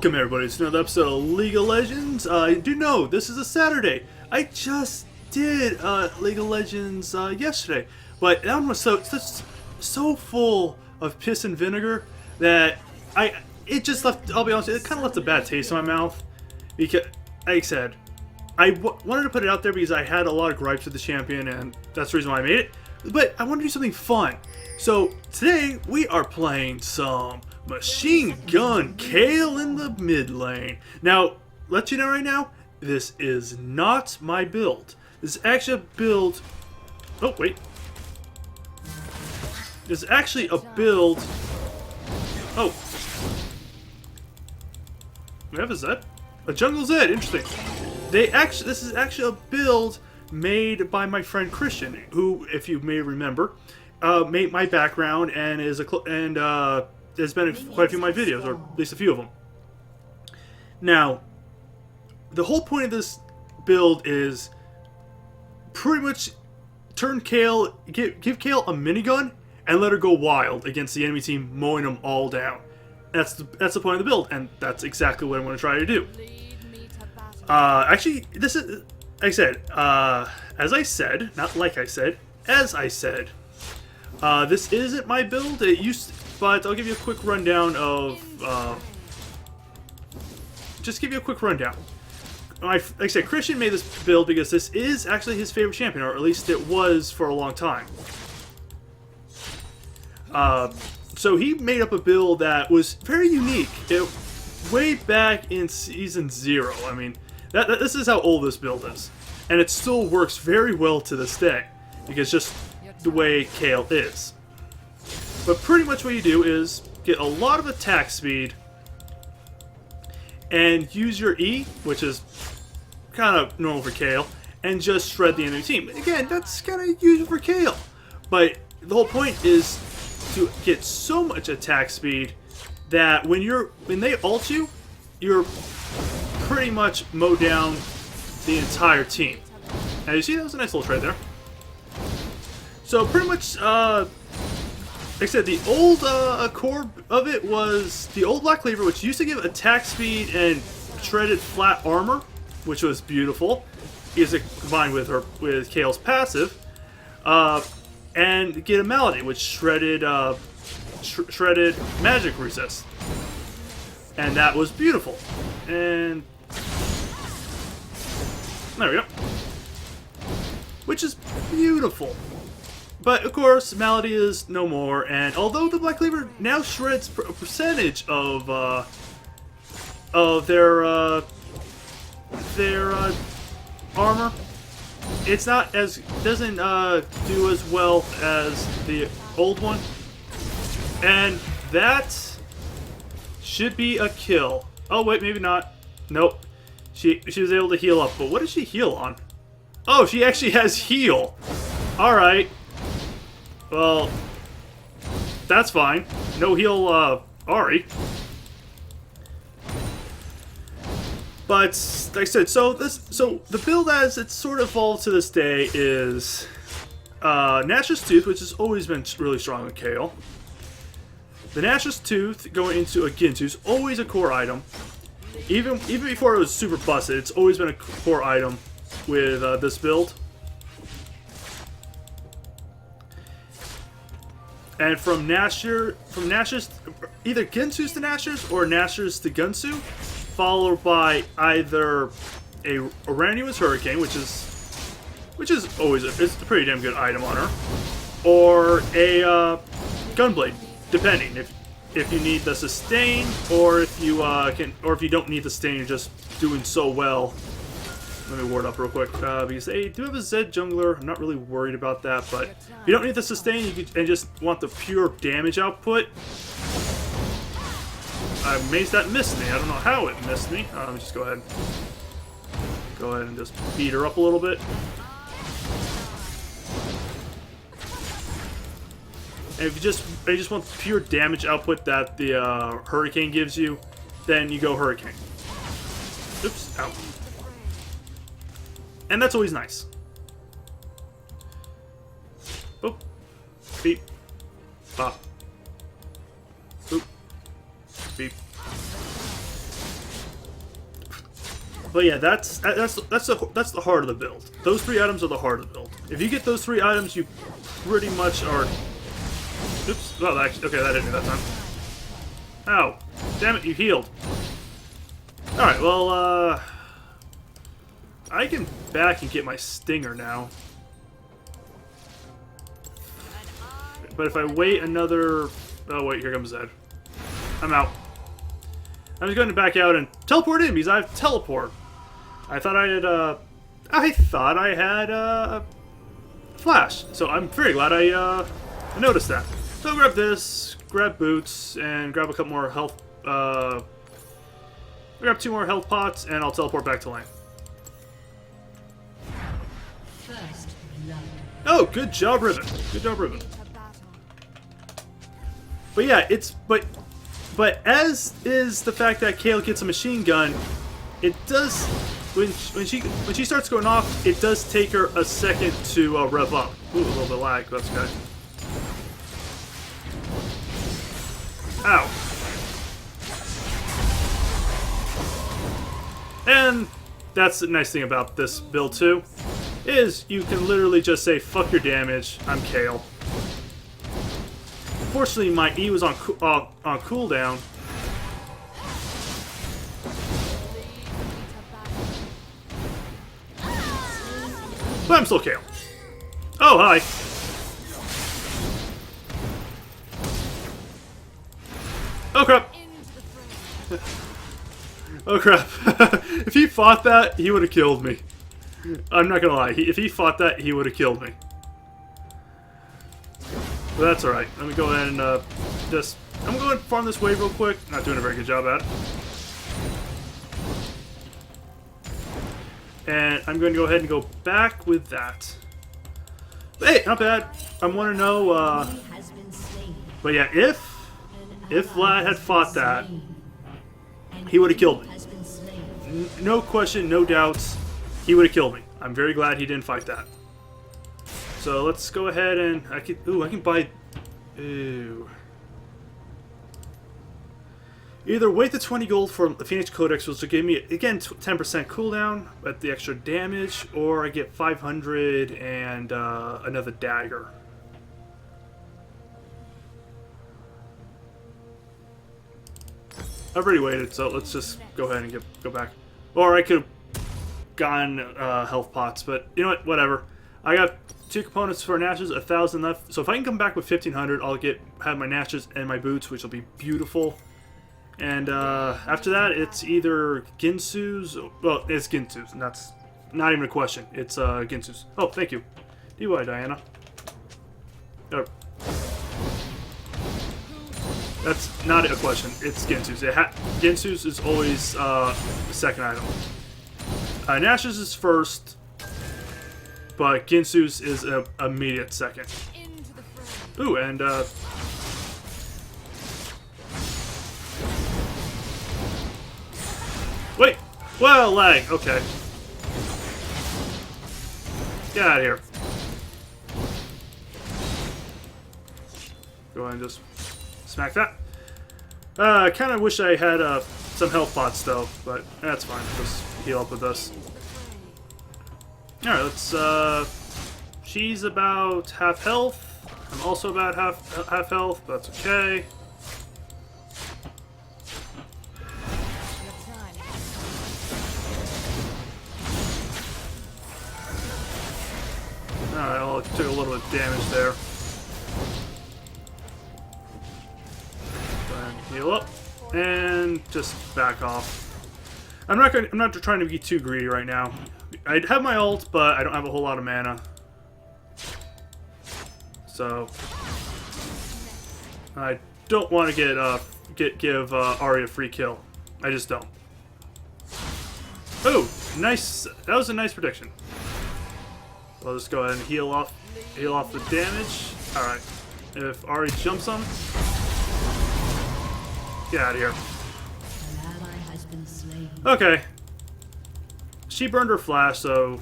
Welcome everybody to another episode of League of Legends. I do know this is a Saturday. I just did League of Legends yesterday, but that one was so full of piss and vinegar that it just left. I'll be honest, it kind of left a bad taste in my mouth because, like I said, I wanted to put it out there because I had a lot of gripes with the champion, and that's the reason why I made it. But I want to do something fun. So today we are playing some Machine Gun Kayle in the mid lane. Now, let you know right now, this is not my build. This is actually a build. Oh wait, this is actually a build. Oh, we have a Zed, a jungle Zed. Interesting. This is actually a build made by my friend Christian, who, if you may remember, made my background and has been in quite a few of my videos, or at least a few of them. Now, the whole point of this build is pretty much turn Kayle, give Kayle a minigun and let her go wild against the enemy team, mowing them all down. That's the point of the build, and that's exactly what I'm going to try to do. Actually, this is, like I said, as I said, not like I said, as I said. This isn't my build. But I'll give you a quick rundown of. Just give you a quick rundown. Like I said, Christian made this build because this is actually his favorite champion, or at least it was for a long time. So he made up a build that was very unique. Way back in Season 0. I mean, this is how old this build is. And it still works very well to this day. Because just the way Kayle is. But pretty much what you do is get a lot of attack speed and use your E, which is kind of normal for Kayle, and just shred the enemy team. Again, that's kind of usual for Kayle. But the whole point is to get so much attack speed that when they ult you, you're pretty much mow down the entire team. Now you see that was a nice little trade there. So pretty much, like I said, the old core of it was the old Black Cleaver, which used to give attack speed and shredded flat armor, which was beautiful. Is it combined with Kayle's passive, and get a Malady, which shredded magic resist, and that was beautiful. And there we go, which is beautiful. But of course, Malady is no more, and although the Black Cleaver now shreds a percentage of their armor, it's not as doesn't do as well as the old one, and that should be a kill. Oh wait, maybe not. Nope, she was able to heal up, but what does she heal on? Oh, she actually has heal. All right. Well, that's fine. No heal, Ari. But like I said, so the build as it's sort of evolved to this day is Nash's Tooth, which has always been really strong with Kayle. The Nash's Tooth going into a Ginsu is always a core item. Even before it was super busted, it's always been a core item with this build. And from Nash's, either Ginsu's to Nash's or Nash's to Gunsu, followed by either a Aranua's Hurricane, which is always it's a pretty damn good item on her, or a Gunblade, depending if you need the sustain, or if you don't need the sustain, you're just doing so well. Let me ward up real quick, because they do have a Zed jungler. I'm not really worried about that, but if you don't need the sustain and just want the pure damage output, I'm amazed that missed me. I don't know how it missed me. Let me just go ahead and just beat her up a little bit. And if you just want the pure damage output that the Hurricane gives you, then you go Hurricane. Oops, ow. And that's always nice. Boop. Beep. Bop. Boop. Beep. But yeah, that's the heart of the build. Those 3 items are the heart of the build. If you get those 3 items, you pretty much are. Oops. Oh, actually, okay, that hit me that time. Ow! Damn it, you healed. All right, well, I can back and get my stinger now. But if I wait another... Oh, wait, here comes Zed. I'm out. I'm just going to back out and teleport in because I have teleport. I thought I had flash. So I'm very glad I noticed that. So I'll grab this, grab boots, and grab a couple more health... I'll grab 2 more health pots, and I'll teleport back to lane. Oh, good job, Ribbon. Good job, Ribbon. But yeah, but as is the fact that Kayle gets a machine gun, it does when she starts going off, it does take her a second to rev up. Ooh, a little bit of lag. That's good. Ow. And that's the nice thing about this build too, is you can literally just say, fuck your damage, I'm Kayle. Unfortunately, my E was on cooldown. But I'm still Kayle. Oh, hi. Oh, crap. Oh, crap. If he fought that, he would have killed me. I'm not gonna lie. If he fought that, he would have killed me. But that's alright. Let me go ahead and I'm gonna go ahead and farm this wave real quick. Not doing a very good job at it. And I'm going to go ahead and go back with that. Hey, not bad. I want to know, but yeah, if Vlad had fought that, he would have killed me. No question, no doubts, he would have killed me. I'm very glad he didn't fight that. So let's go ahead and I can buy. Ooh. Either wait the 20 gold for the Phoenix Codex, which will give me again 10% cooldown at the extra damage, or I get 500 and another dagger. I've already waited, so let's just go ahead and go back. Or I could have gotten health pots, but you know what? Whatever. I got 2 components for Nashes, 1,000 left. So if I can come back with 1,500, I'll have my Nashes and my boots, which will be beautiful. And after that, it's either Ginsu's. Well, it's Ginsu's, and that's not even a question. It's Ginsu's. Oh, thank you. DY, Diana. Oh. That's not a question. It's Ginsu's. Ginsu's is always the second item. Nash's is first, but Ginsu's is an immediate second. Ooh, and wait! Well, lag. Okay. Get out of here. Go ahead and just smack that. I kind of wish I had some health pots though, but that's fine. Just heal up with this. Alright, let's, she's about half health. I'm also about half health, but that's okay. Alright, well, it took a little bit of damage there. Go ahead and heal up. And just back off. I'm not trying to be too greedy right now. I have my ult, but I don't have a whole lot of mana. So I don't want to give Ahri a free kill. I just don't. Oh, nice! That was a nice prediction. I'll just go ahead and heal off the damage. All right. If Ahri jumps on, get out of here. Okay. She burned her flash, so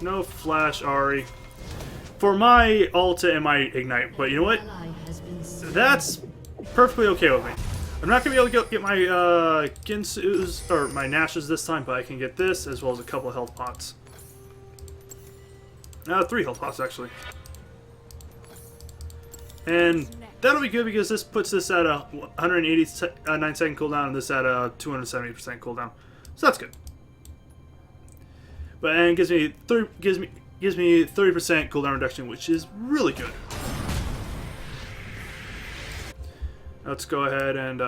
no flash Ahri for my ulta and my ignite. But you know what? That's perfectly okay with me. I'm not gonna be able to get my Ginsus or my Nashes this time, but I can get this as well as a couple of health pots. 3 health pots actually, and that'll be good because this puts this at a 189-second cooldown and this at a 270% cooldown, so that's good. But and it gives me 30% cooldown reduction, which is really good. Let's go ahead and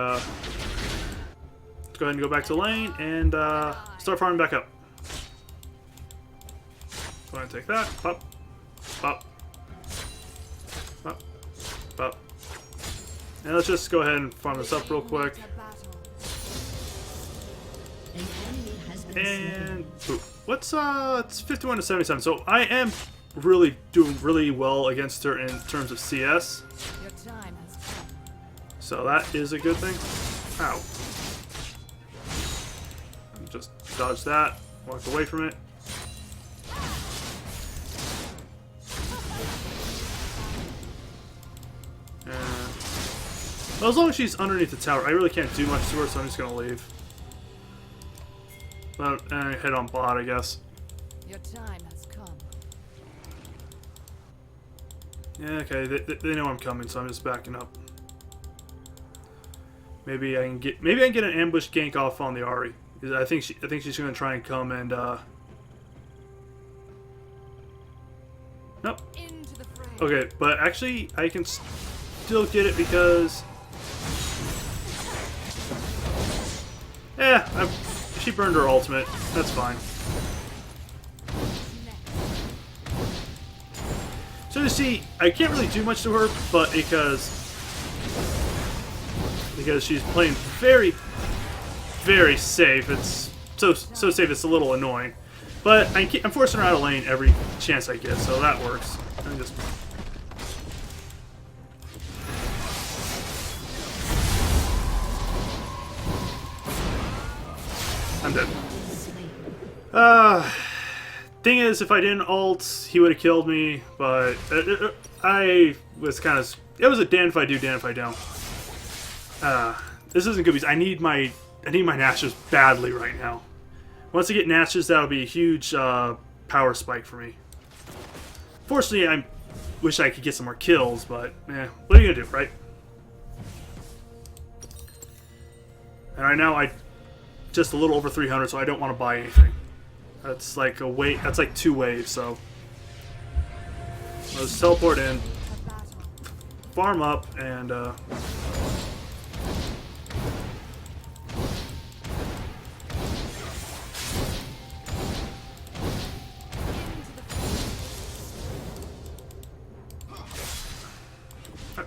go back to lane and start farming back up. Go ahead and take that. Pop, pop, pop, pop. And let's just go ahead and farm this up real quick. And ooh, what's it's 51 to 77. So I am really doing really well against her in terms of CS. So that is a good thing. Ow. Just dodge that. Walk away from it. Well, as long as she's underneath the tower, I really can't do much to her, so I'm just gonna leave. But head on bot, I guess. Your time has come. Yeah, okay. They know I'm coming, so I'm just backing up. Maybe I can get an ambush gank off on the Ahri. I think she's gonna try and come and nope. Okay, but actually I can still get it because she burned her ultimate. That's fine. So you see, I can't really do much to her, but because she's playing very, very safe. It's so safe it's a little annoying. But I'm forcing her out of lane every chance I get, so that works. I'm dead. Thing is, if I didn't ult, he would have killed me, but I was kind of... It was a damn if I do, damn if I don't. This isn't good because I need my Nashes badly right now. Once I get Nashes, that'll be a huge power spike for me. Fortunately, I wish I could get some more kills, but what are you gonna do, right? And right now, I just a little over 300, so I don't want to buy anything. That's like a wave. That's like 2 waves. So let's teleport in, farm up, and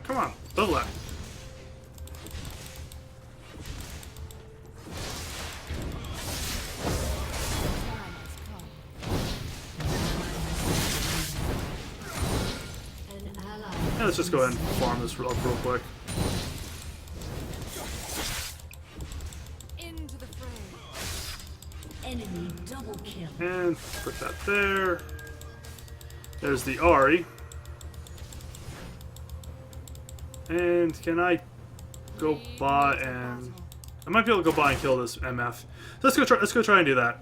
come on, level that. Yeah, let's just go ahead and farm this real quick. Into the fray. Enemy double kill. And put that there. There's the Ahri. And can I go bot and I might be able to go bot and kill this MF. So let's go try and do that.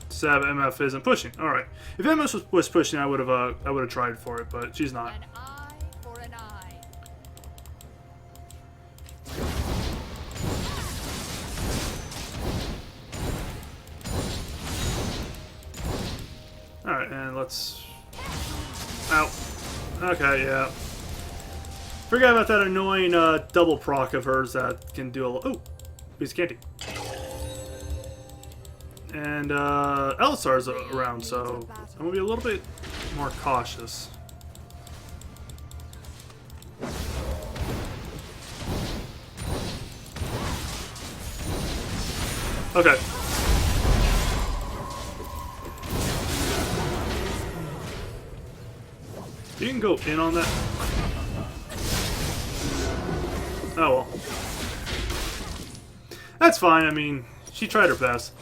Sab MF isn't pushing. All right. If MF was pushing, I would have tried for it, but she's not. An eye for an eye. All right, and let's. Ow. Okay, yeah. Forgot about that annoying double proc of hers that can do a lot. Oh, piece of candy. And Elisar's around, so I'm gonna be a little bit more cautious. Okay. You can go in on that. Oh well. That's fine, I mean, she tried her best.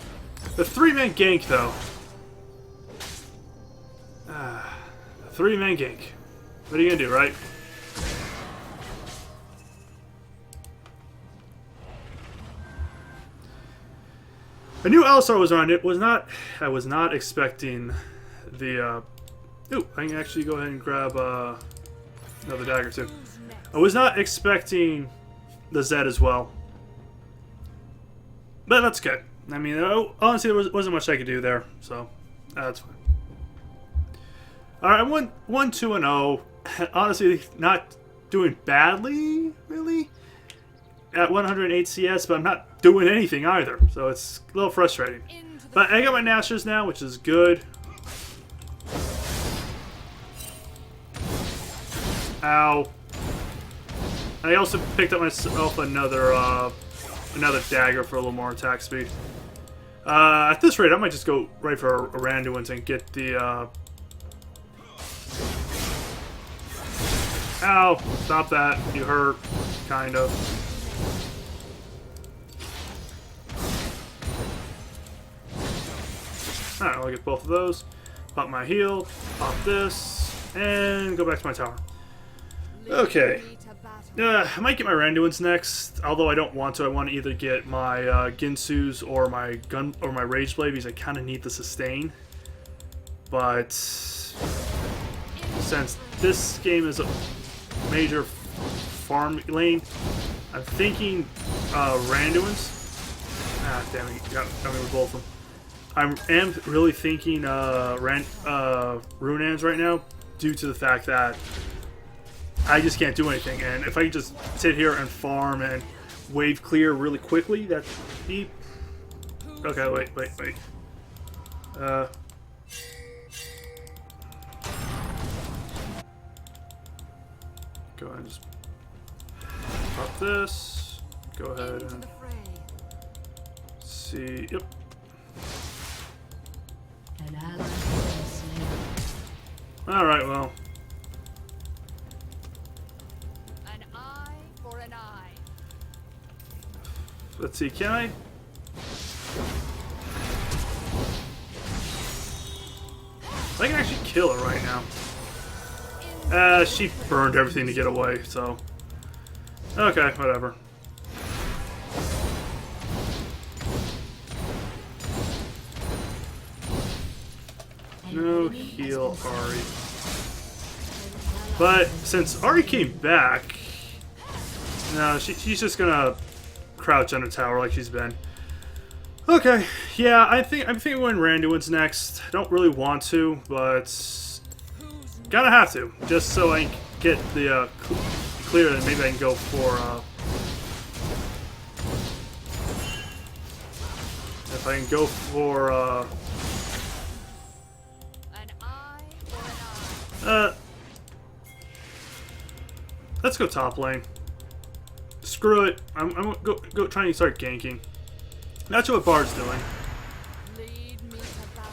The 3-man gank, though. The 3-man gank. What are you gonna do, right? I knew Alistar was around. I was not expecting the. Ooh, I can actually go ahead and grab another dagger too. I was not expecting the Zed as well, but that's good. I mean, honestly, there wasn't much I could do there, so that's fine. All right, I won 1-2-0. Honestly, not doing badly, really, at 108 CS, but I'm not doing anything either, so it's a little frustrating. But I got my Nashers now, which is good. Ow. And I also picked up myself another dagger for a little more attack speed. At this rate, I might just go right for a Randuin's and get the Ow! Stop that. You hurt. Kind of. Alright, I'll get both of those. Pop my heal. Pop this. And go back to my tower. Okay. I might get my Randuin's next, although I don't want to. I want to either get my Ginsu's or my Rage Blade because I kind of need the sustain. But since this game is a major farm lane, I'm thinking Randuin's. Ah, damn it! Got me with both of them. I am really thinking Runans right now, due to the fact that I just can't do anything, and if I just sit here and farm and wave clear really quickly, that'd be... Okay, wait. Go ahead and just pop this. Go ahead and see. Yep. Alright, well. An eye for an eye. Let's see, can I? I can actually kill her right now. She burned everything to get away, so... Okay, whatever. No heal Ari. But since Ari came back, no, she's just gonna crouch on a tower like she's been. Okay, yeah, I'm thinking going Randuin's next. I don't really want to, but gotta have to, just so I can get the clear, and maybe I can go for if I can go for An eye for an eye. Let's go top lane. Screw it. I'm go trying to start ganking. That's what Bard's doing. Lead me to battle.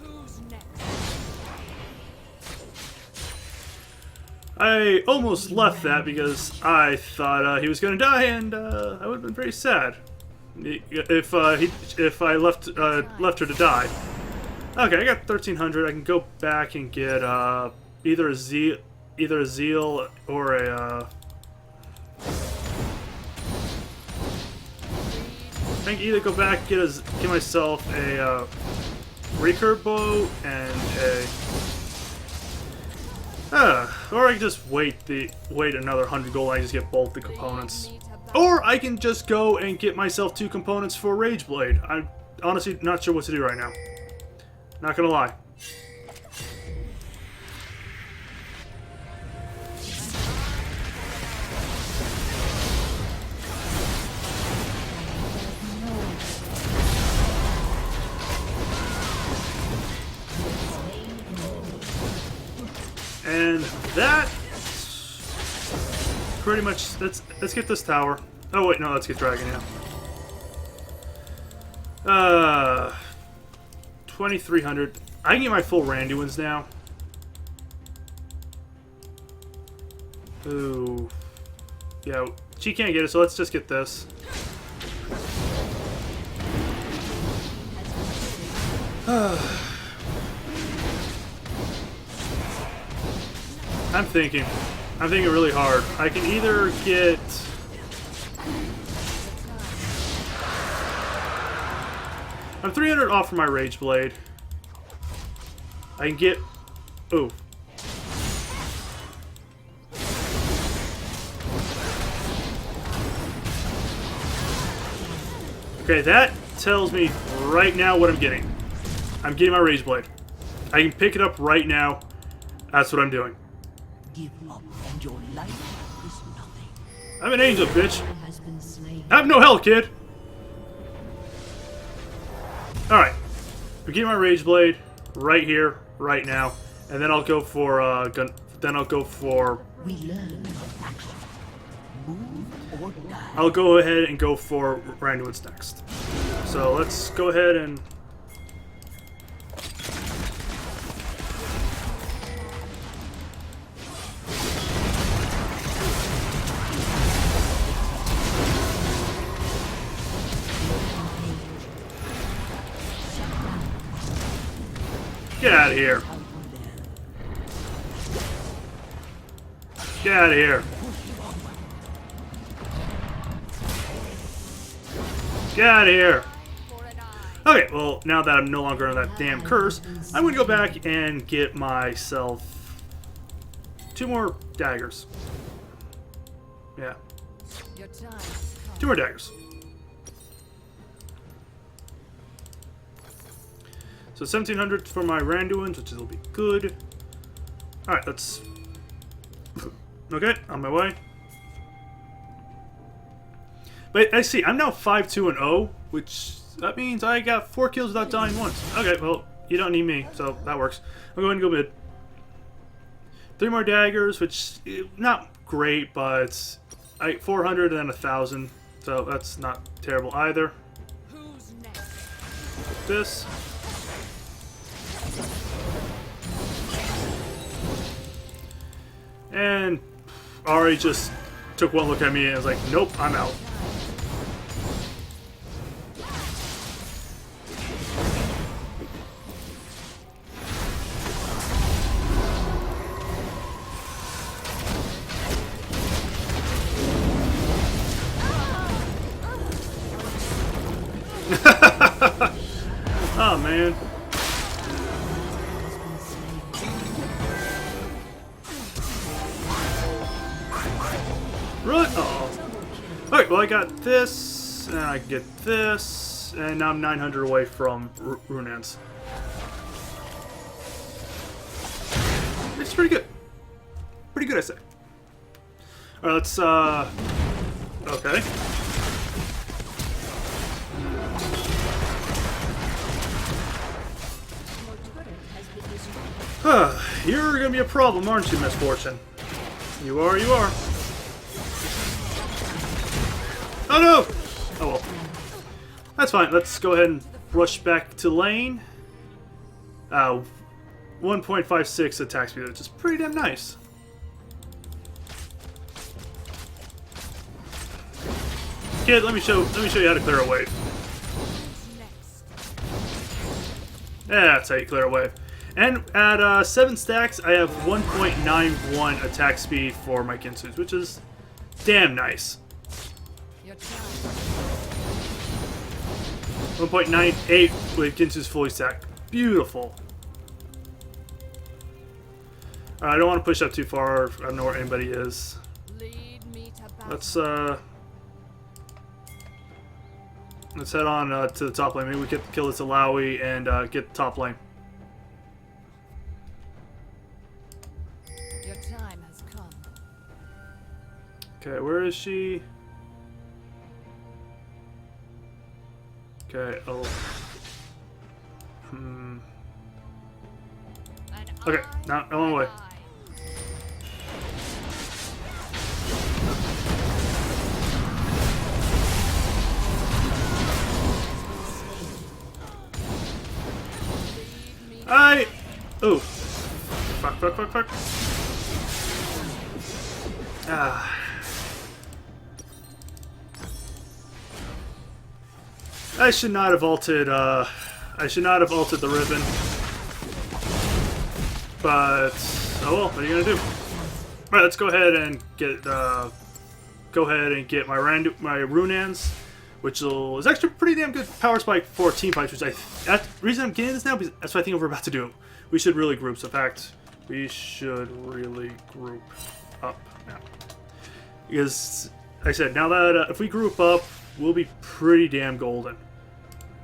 Who's next? I almost left that because I thought he was going to die, and I would have been very sad if I left her to die. Okay, I got 1300. I can go back and get either a zeal or a. I can either go back and get myself a recurve bow and a. Or I can just wait another 100 gold and I just get both the components. Or I can just go and get myself 2 components for Rage Blade. I'm honestly not sure what to do right now. Not gonna lie. And that pretty much, let's get this tower. Oh wait, no, let's get dragon, yeah. 2300. I can get my full Randuin's now. Ooh. Yeah, she can't get it, so let's just get this. I'm thinking really hard. I can either get... I'm 300 off from my Rage Blade. I can get... Ooh. Okay, that tells me right now what I'm getting. I'm getting my Rage Blade. I can pick it up right now. That's what I'm doing. Give up and your life is nothing. I'm an angel, bitch. Has been slain. I have no hell, kid. Alright. I'm getting my Rage Blade right here, right now. And then I'll go for, then I'll go for... We learn from action. Move or die. I'll go ahead and go for Randuin's next. So let's go ahead and... Get out of here. Get out of here. Get out of here. Okay, well, now that I'm no longer under that damn curse, I'm going to go back and get myself 2 more daggers. Yeah. 2 more daggers. So 1,700 for my Randuins, which will be good. Alright, let's... Okay, on my way. But I see, I'm now 5-2-0, which... That means I got 4 kills without dying once. Okay, well, you don't need me, so that works. I'm going to go mid. 3 more daggers, which... Not great, but... 400 and then 1,000. So that's not terrible either. Who's next? This... And Ari just took one look at me and was like, nope, I'm out. Oh, man. Really? Oh. Alright, well I got this, and I can get this, and now I'm 900 away from Runans. It's pretty good. Pretty good, I say. Alright, let's, okay. You're gonna be a problem, aren't you, Misfortune? You are, you are. Oh no! Oh well. That's fine. Let's go ahead and rush back to lane. 1.56 attack speed, which is pretty damn nice. Kid, let me show you how to clear a wave. Yeah, that's how you clear a wave. And at 7 stacks, I have 1.91 attack speed for my Kinsus, which is damn nice. 1.98 with Kinsu's fully stacked. Beautiful. I don't want to push up too far. I don't know where anybody is. Let's head on to the top lane. Maybe we can kill this Alawi and get the top lane. Your time has come. Okay, where is she? Okay, oh. Okay, now I'm on my way. Oh. Fuck. Ah. I should not have ulted, the ribbon. But, oh well, what are you gonna do? Alright, let's go ahead and get my Runans, which is actually pretty damn good power spike for team fights. Which that's the reason I'm getting this now, because that's what I think we're about to do. We should really group. So in fact, we should really group up now, because like I said, now that if we group up, we'll be pretty damn golden.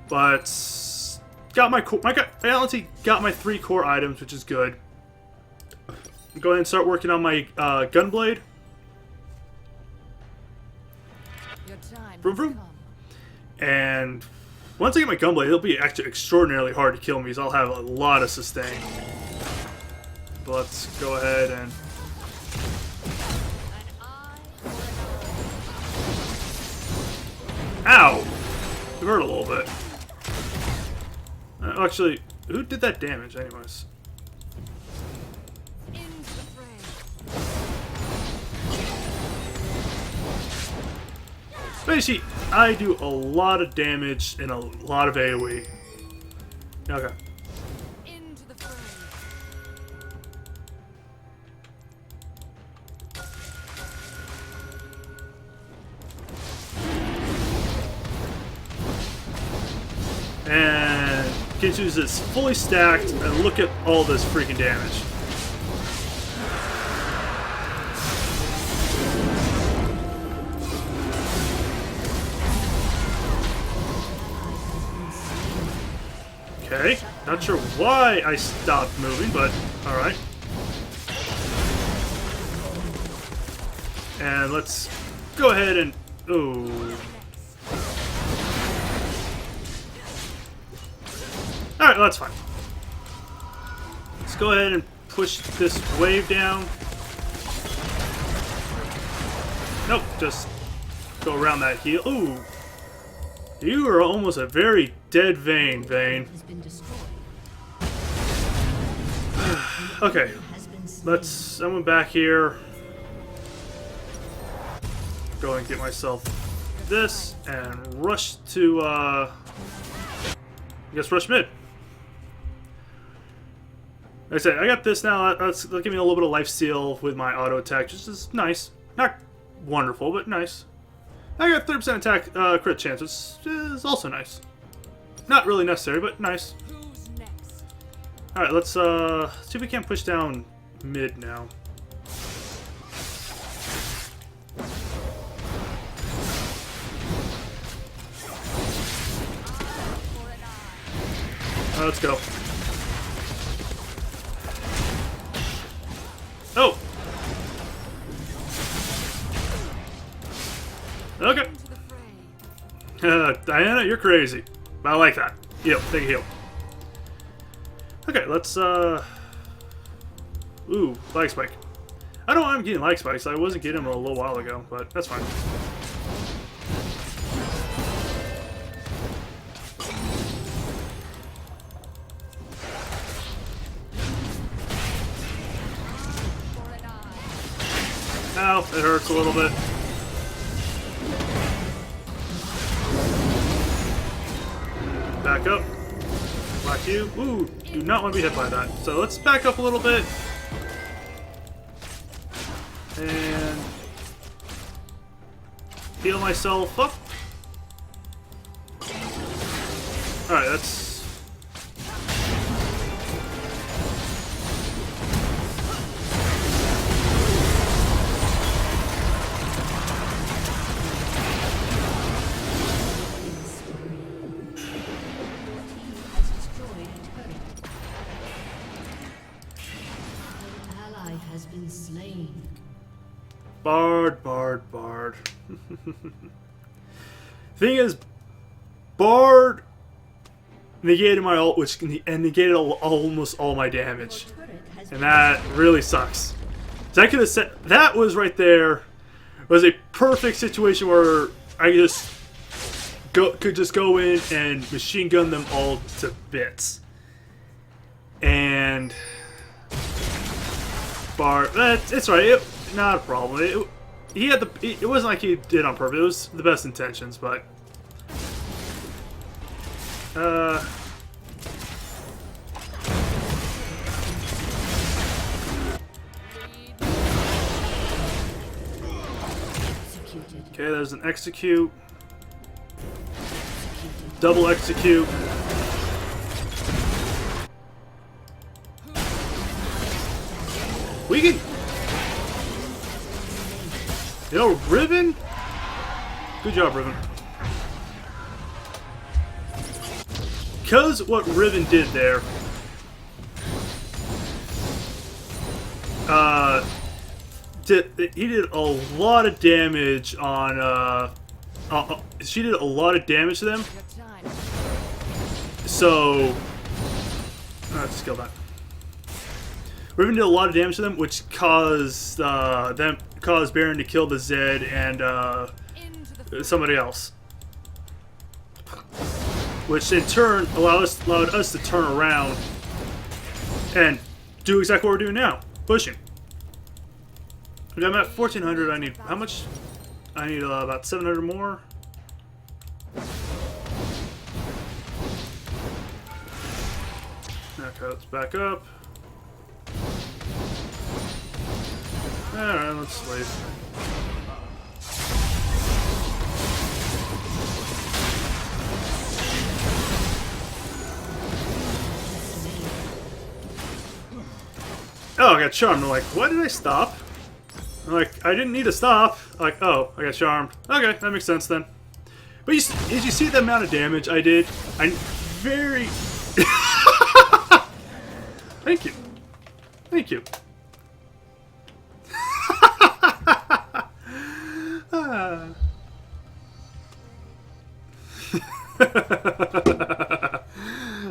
But got my I got my 3 core items, which is good. Go ahead and start working on my gunblade. Your time Vroom, has vroom. come. And once I get my gunblade, it'll be actually extraordinarily hard to kill me, because I'll have a lot of sustain. But let's go ahead and... An eye for an Ow! It hurt a little bit. Actually, who did that damage anyways? eye. Into the fray. Basically, I do a lot of damage and a lot of AoE. Okay. Into the fray. And Kinsu's is fully stacked, and look at all this freaking damage. Okay, not sure why I stopped moving, but alright. And let's go ahead and... Ooh. Alright, well, that's fine. Let's go ahead and push this wave down. Nope, just go around that heel. Ooh. You are almost a very dead Vayne. Has been destroyed. Okay, Has been slain. let's someone back here. Go and get myself this and rush to I guess rush mid. Like I said, I got this now. That'll give me a little bit of life steal with my auto attack, which is nice. Not wonderful, but nice. I got 30% attack crit chance, which is also nice. Not really necessary, but nice. Who's next? Alright, let's see if we can't push down mid now. For an eye. Let's go. Oh! Okay. Into the fray. Diana, you're crazy. But I like that. Heal, take a heal. Okay, let's ooh, lag spike. I don't know why I'm getting lag spikes. I wasn't getting them a little while ago, but that's fine. For an eye. Ow, it hurts a little bit. Back up. Block you. Ooh, do not want to be hit by that. So let's back up a little bit. And heal myself up. Alright, that's... Has destroyed a turret. An ally has been slain. Bard. Thing is, Bard negated my ult, and negated almost all my damage. Your turret has And that really sucks. So I could have said that was right there was a perfect situation where I could just go in and machine gun them all to bits. And Bard, it's right. Not a problem. He had it wasn't like he did on purpose. It was the best intentions, but Okay, there's an execute. Double execute. We can... Yo, Riven? Good job, Riven. Because what Riven did there... he did a lot of damage on, she did a lot of damage to them. So... skill that. Riven did a lot of damage to them, which caused Baron to kill the Zed and somebody else, which in turn allowed us to turn around and do exactly what we're doing now, pushing. Okay, I'm at 1400. I need how much? I need about 700 more. Okay, let's back up. Alright, let's leave. Oh, I got charmed. I'm like, why did I stop? I'm like, I didn't need to stop. I'm like, oh, I got charmed. Okay, that makes sense then. But did you see the amount of damage I did? I'm very... Thank you. Thank you.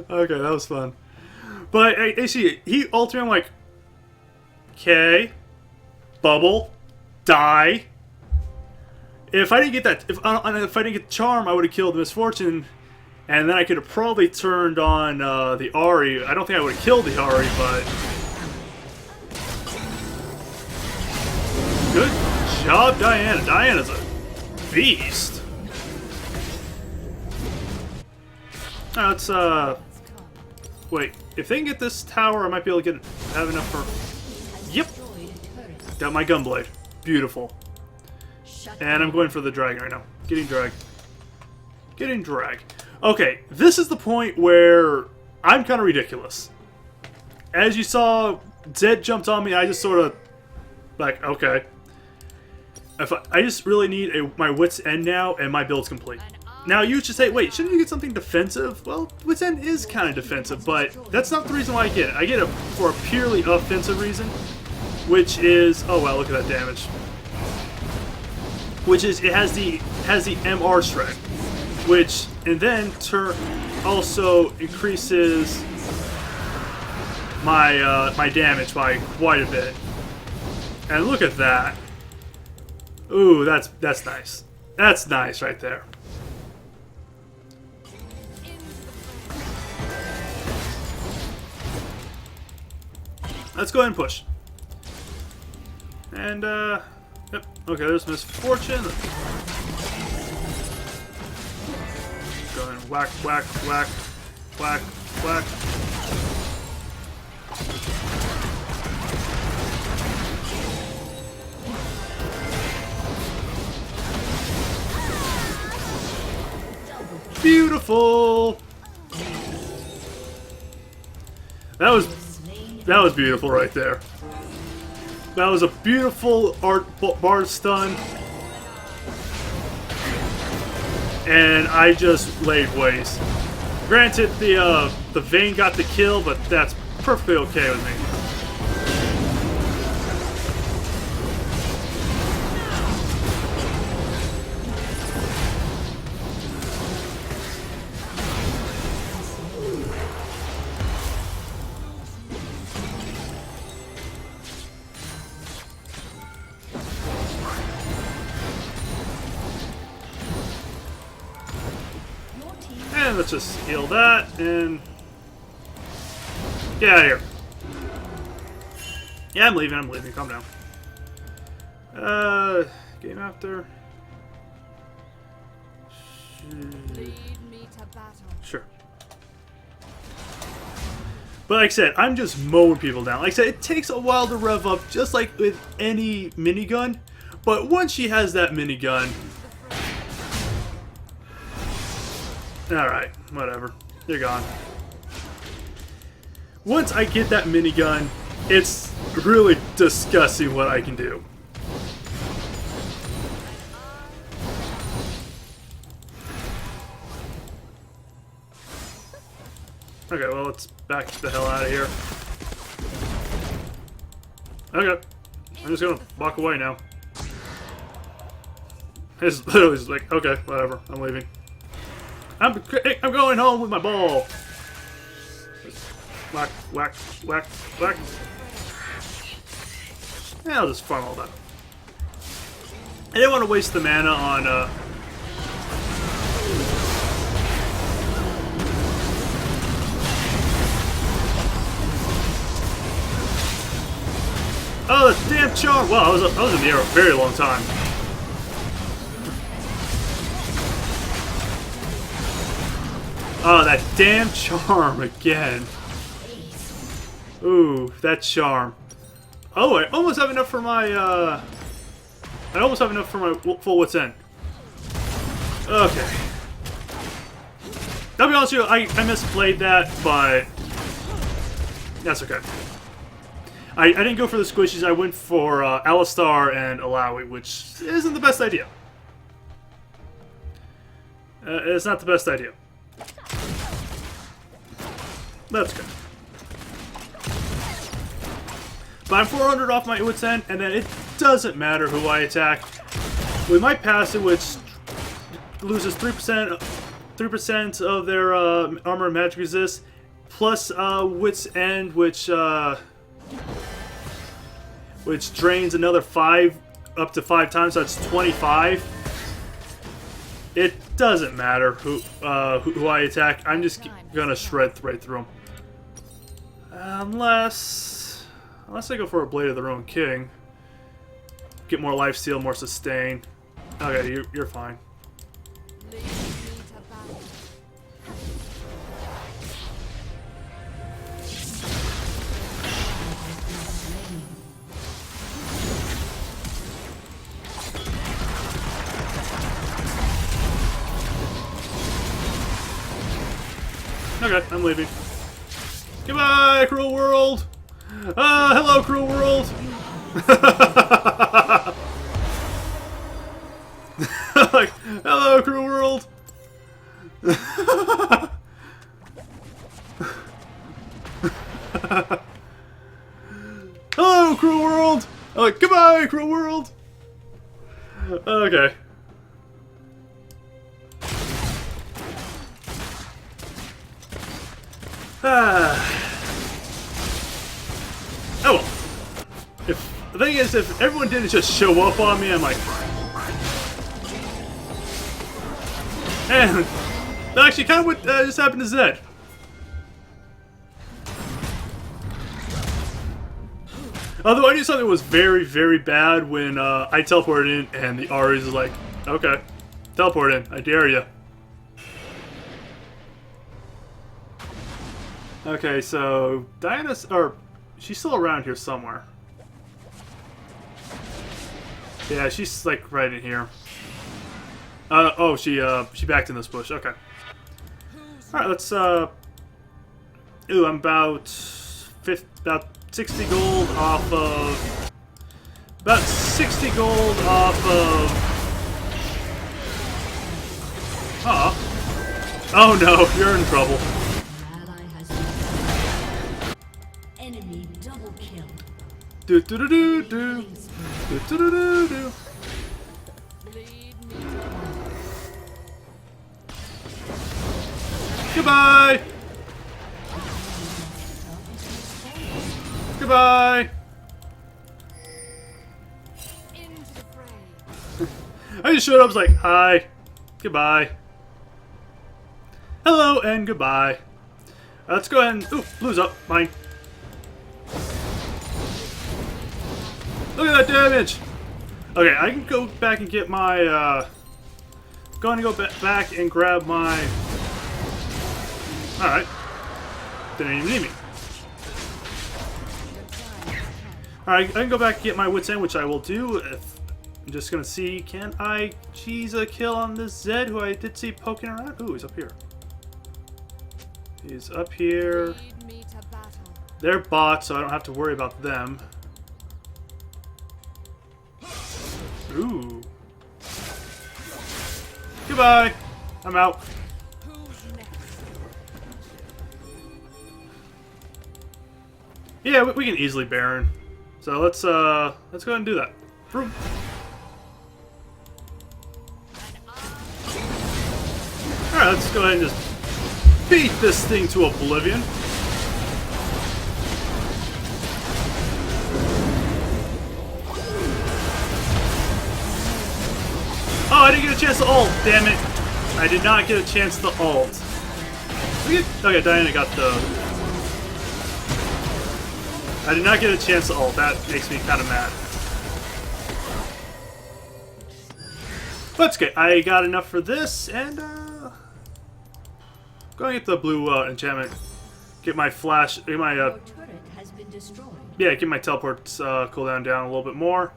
Okay, that was fun. But actually, he ulted me. I'm like, okay, bubble, die. If I didn't get that, if I didn't get the charm, I would have killed Misfortune, and then I could have probably turned on the Ahri. I don't think I would have killed the Ahri, but good job, Diana. Diana's a beast. Let's wait. If they can get this tower, I might be able to have enough for. Yep. Got my gunblade. Beautiful. And I'm going for the dragon right now. Getting drag. Getting drag. Okay, this is the point where I'm kind of ridiculous. As you saw, Zed jumped on me. I just sort of like, okay. If I just really need my wit's end now, and my build's complete. Now you should say, wait, shouldn't you get something defensive? Well, wit's end is kind of defensive, but that's not the reason why I get it. I get it for a purely offensive reason, which is, oh wow, look at that damage. Which is it has the MR strike, which and then also increases my my damage by quite a bit. And look at that. Ooh, that's nice. That's nice right there. Let's go ahead and push. And yep. Okay, there's Misfortune. Go ahead and whack, whack, whack, whack, whack. Beautiful. That was beautiful right there. That was a beautiful bar stun. And I just laid waste. Granted, the Vayne got the kill, but that's perfectly okay with me. And let's just heal that and get out of here. Yeah, I'm leaving. Calm down. Game after. Lead me to battle. Sure. But like I said, I'm just mowing people down. Like I said, it takes a while to rev up, just like with any minigun. But once she has that minigun... Alright, whatever. You're gone. Once I get that minigun, it's really disgusting what I can do. Okay, well, let's back the hell out of here. Okay. I'm just gonna walk away now. It's literally just like, okay, whatever, I'm leaving. I'm going home with my ball. Whack, whack, whack, whack. Yeah, I'll just farm all that. I didn't want to waste the mana on, Oh, the damn charm! Wow, I was in the air a very long time. Oh, that damn charm again. Ooh, that charm. Oh, I almost have enough for my, I almost have enough for my full wit's end. Okay. I'll be honest with you, I misplayed that, but that's okay. I didn't go for the squishies, I went for Alistar and Alawi, which isn't the best idea. It's not the best idea. That's good. But I'm 400 off my wit's end, and then it doesn't matter who I attack. With my passive, which loses 3% of their armor and magic resist, plus wit's end, which drains another 5 up to 5 times. So that's 25. It doesn't matter who I attack. I'm just gonna shred right through them. Unless I go for a Blade of the Roan King. Get more lifesteal, more sustain. Okay, you're fine. Okay, I'm leaving. Goodbye, cruel world! Hello, cruel world! Like, hello, cruel world! Hello, cruel world! I'm like, goodbye, cruel world! Okay. Oh well. The thing is, if everyone didn't just show up on me, I'm like, and that actually kind of what just happened to Zed. Although I knew something was very, very bad when I teleported in, and the Ares is like, okay, teleport in, I dare you. Okay, so Diana's, or she's still around here somewhere. Yeah, she's like right in here. Oh, she backed in this bush. Okay. All right, let's ooh, I'm about 60 gold off of. About 60 gold off of. Oh no, you're in trouble. Enemy double kill. Do do do do do. Do do do do do. Goodbye. Goodbye. I just showed up, I was like, hi, goodbye, hello, and goodbye. Let's go ahead and, ooh, blue's up, mine. Look at that damage. Okay, I can go back and get my, going to go back and grab my, alright, didn't even need me. Alright, I can go back and get my wit's end, which I will do if I'm just gonna see, can I cheese a kill on this Zed who I did see poking around? Ooh, he's up here. He's up here. Lead me to battle. They're bots, so I don't have to worry about them. Ooh. Goodbye. I'm out. Who's next? Yeah, we can easily Baron. So let's go ahead and do that. Vroom. Alright, let's go ahead and just beat this thing to oblivion. Oh, I didn't get a chance to ult, damn it. I did not get a chance to ult. Okay, Diana got the... I did not get a chance to ult, that makes me kind of mad. But it's okay, I got enough for this, and go and get the blue enchantment. Get my flash, get my Your turret has been destroyed. yeah, get my teleport cooldown down a little bit more.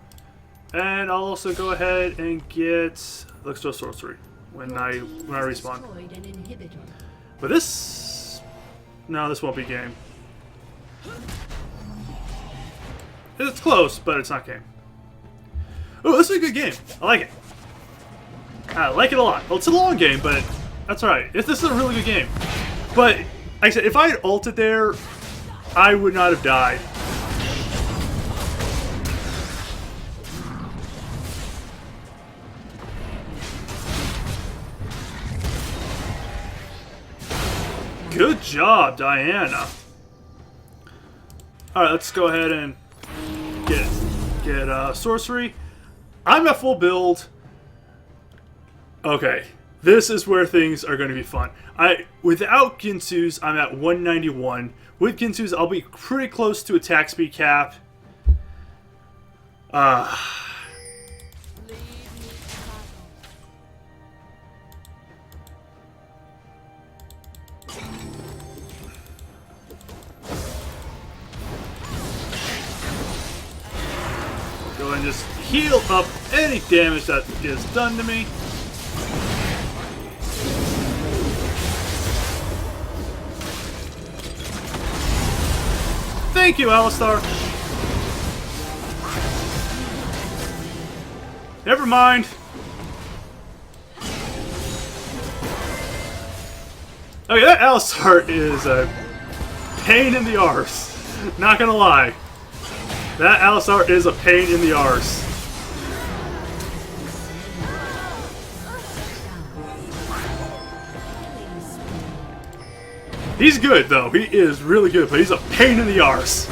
And I'll also go ahead and get Elixir of Sorcery when I respawn. Destroyed an inhibitor. But this... No, this won't be game. It's close, but it's not game. Oh, this is a good game. I like it. I like it a lot. Well, it's a long game, but that's alright. This is a really good game. But, like I said, if I had ulted there, I would not have died. Good job, Diana. Alright, let's go ahead and get sorcery. I'm at full build. Okay, this is where things are going to be fun. Without Ginsu's, I'm at 191. With Ginsu's, I'll be pretty close to attack speed cap. Go ahead and just heal up any damage that is done to me. Thank you, Alistar. Never mind. Okay, that Alistar is a pain in the arse. Not gonna lie. That Alistar is a pain in the arse. He's good, though. He is really good, but he's a pain in the arse.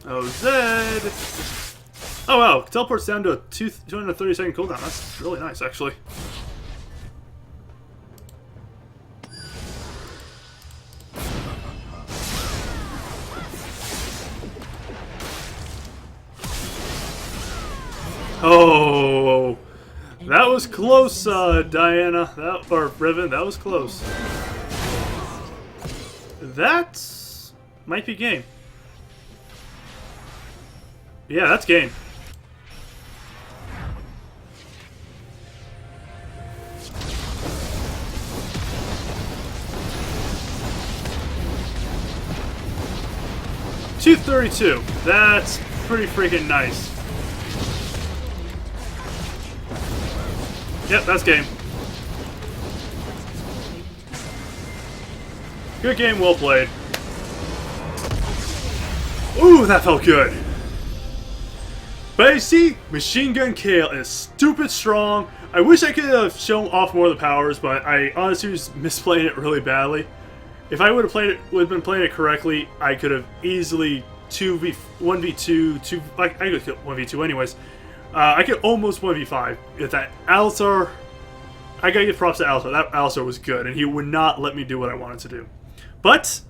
Oh, Zed! Oh, wow. Teleport's down to a 230-second cooldown. That's really nice, actually. Oh, that was close, Diana. Or Riven, that was close. That might be game. Yeah, that's game. $232. That's pretty freaking nice. Yep, that's game. Good game, well played. Ooh, that felt good. But you see, Machine Gun Kayle is stupid strong. I wish I could have shown off more of the powers, but I honestly was misplaying it really badly. If I would have been playing it correctly, I could have easily 1v2, I could kill 1v2 anyways. I could almost 1v5 with that Alistar. I gotta give props to Alistar. That Alistar was good, and he would not let me do what I wanted to do. But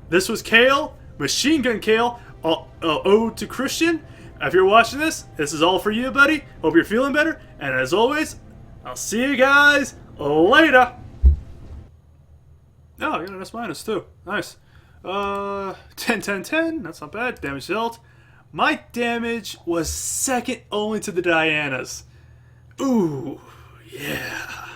this was Kayle, Machine Gun Kayle, ode to Christian. If you're watching this, this is all for you, buddy. Hope you're feeling better, and as always, I'll see you guys later. Oh, I got an S- too. Nice. 10, 10, 10. That's not bad. Damage dealt. My damage was second only to the Dianas. Ooh, yeah.